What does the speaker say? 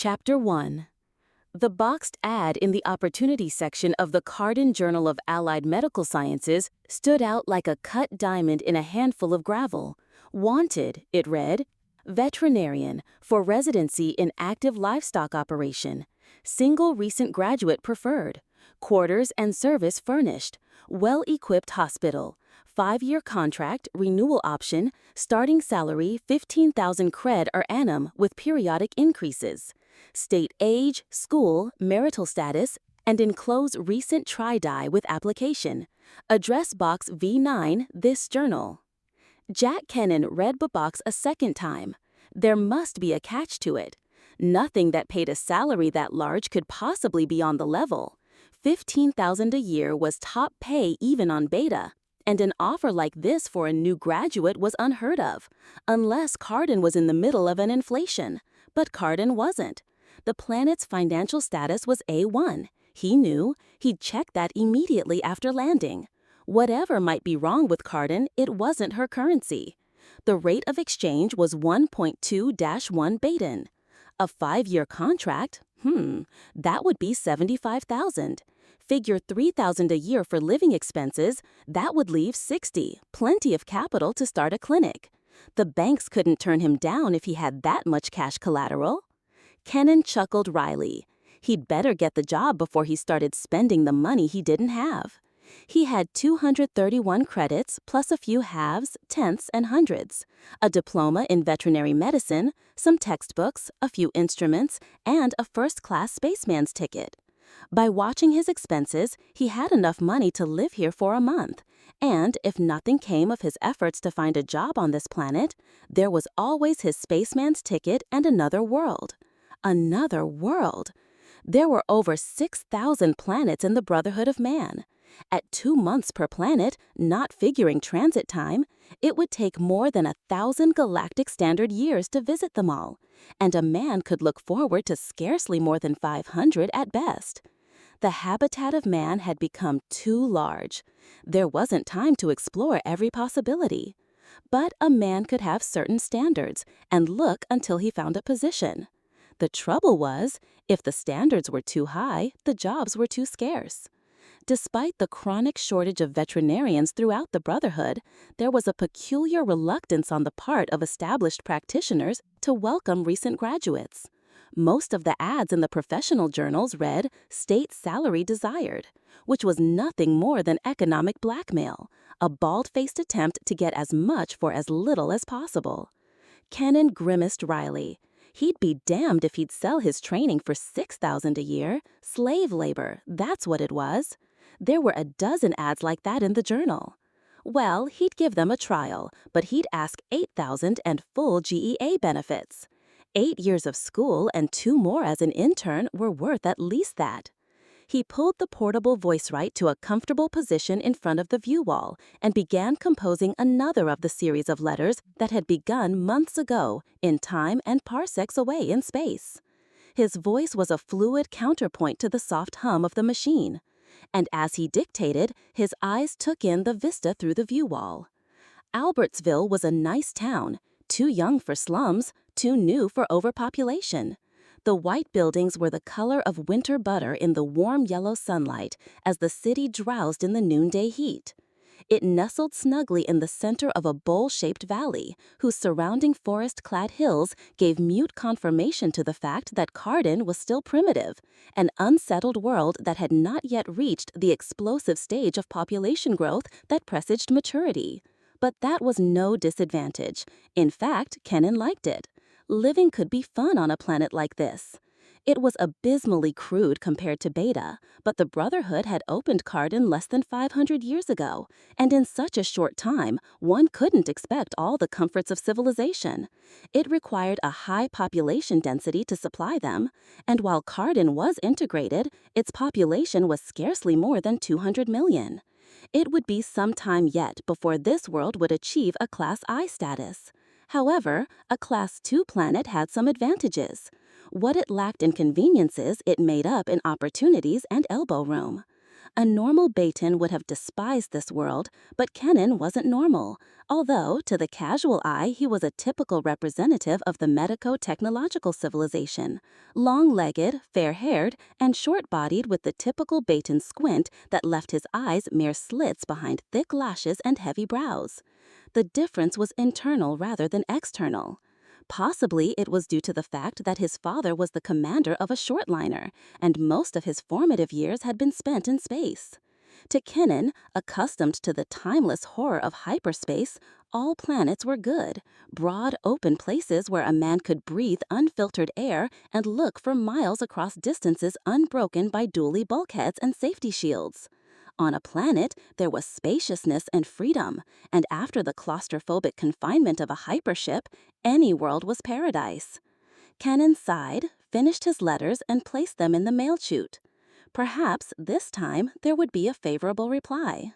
Chapter 1. The boxed ad in the opportunity section of the Kardon Journal of Allied Medical Sciences stood out like a cut diamond in a handful of gravel. Wanted, it read, veterinarian for residency in active livestock operation. Single recent graduate preferred. Quarters and service furnished. Well-equipped hospital. 5-year contract, renewal option, starting salary 15,000 cred per annum with periodic increases. State age, school, marital status, and enclose recent tri-dye with application. Address box V9, this journal. Jac Kennon read the box a second time. There must be a catch to it. Nothing that paid a salary that large could possibly be on the level. 15,000 a year was top pay even on beta, and an offer like this for a new graduate was unheard of, unless Kardon was in the middle of an inflation. But Kardon wasn't. The planet's financial status was A1. He knew. He'd checked that immediately after landing. Whatever might be wrong with Kardon, it wasn't her currency. The rate of exchange was 1.2-1 Baden. A 5-year contract? That would be 75,000. Figure 3,000 a year for living expenses, that would leave 60, plenty of capital to start a clinic. The banks couldn't turn him down if he had that much cash collateral. Kennon chuckled wryly. He'd better get the job before he started spending the money he didn't have. He had 231 credits plus a few halves, tenths, and hundreds, a diploma in veterinary medicine, some textbooks, a few instruments, and a first-class spaceman's ticket. By watching his expenses, he had enough money to live here for a month, and if nothing came of his efforts to find a job on this planet, there was always his spaceman's ticket and another world. Another world. There were over 6,000 planets in the Brotherhood of Man. At 2 months per planet, not figuring transit time, it would take more than 1,000 galactic standard years to visit them all, and a man could look forward to scarcely more than 500 at best. The habitat of man had become too large. There wasn't time to explore every possibility. But a man could have certain standards and look until he found a position. The trouble was, if the standards were too high, the jobs were too scarce. Despite the chronic shortage of veterinarians throughout the Brotherhood, there was a peculiar reluctance on the part of established practitioners to welcome recent graduates. Most of the ads in the professional journals read state salary desired, which was nothing more than economic blackmail, a bald-faced attempt to get as much for as little as possible. Kennon grimaced wryly. He'd be damned if he'd sell his training for 6,000 a year. Slave labor, that's what it was. There were a dozen ads like that in the journal. Well, he'd give them a trial, but he'd ask 8,000 and full GEA benefits. 8 years of school and 2 more as an intern were worth at least that. He pulled the portable voice-right to a comfortable position in front of the view wall and began composing another of the series of letters that had begun months ago in time and parsecs away in space. His voice was a fluid counterpoint to the soft hum of the machine, and as he dictated, his eyes took in the vista through the view wall. Albertsville was a nice town, too young for slums, too new for overpopulation. The white buildings were the color of winter butter in the warm yellow sunlight as the city drowsed in the noonday heat. It nestled snugly in the center of a bowl-shaped valley, whose surrounding forest-clad hills gave mute confirmation to the fact that Kardon was still primitive, an unsettled world that had not yet reached the explosive stage of population growth that presaged maturity. But that was no disadvantage. In fact, Kennon liked it. Living could be fun on a planet like this. It was abysmally crude compared to Beta, but the Brotherhood had opened Kardon less than 500 years ago, and in such a short time, one couldn't expect all the comforts of civilization. It required a high population density to supply them, and while Kardon was integrated, its population was scarcely more than 200 million. It would be some time yet before this world would achieve a Class I status. However, a Class II planet had some advantages. What it lacked in conveniences, it made up in opportunities and elbow room. A normal Baton would have despised this world, but Kennon wasn't normal, although to the casual eye he was a typical representative of the medico-technological civilization. Long-legged, fair-haired, and short-bodied with the typical Baton squint that left his eyes mere slits behind thick lashes and heavy brows. The difference was internal rather than external. Possibly it was due to the fact that his father was the commander of a shortliner, and most of his formative years had been spent in space. To Kennon, accustomed to the timeless horror of hyperspace, all planets were good, broad, open places where a man could breathe unfiltered air and look for miles across distances unbroken by dually bulkheads and safety shields. On a planet, there was spaciousness and freedom, and after the claustrophobic confinement of a hypership, any world was paradise. Kennon sighed, finished his letters, and placed them in the mail chute. Perhaps this time there would be a favorable reply.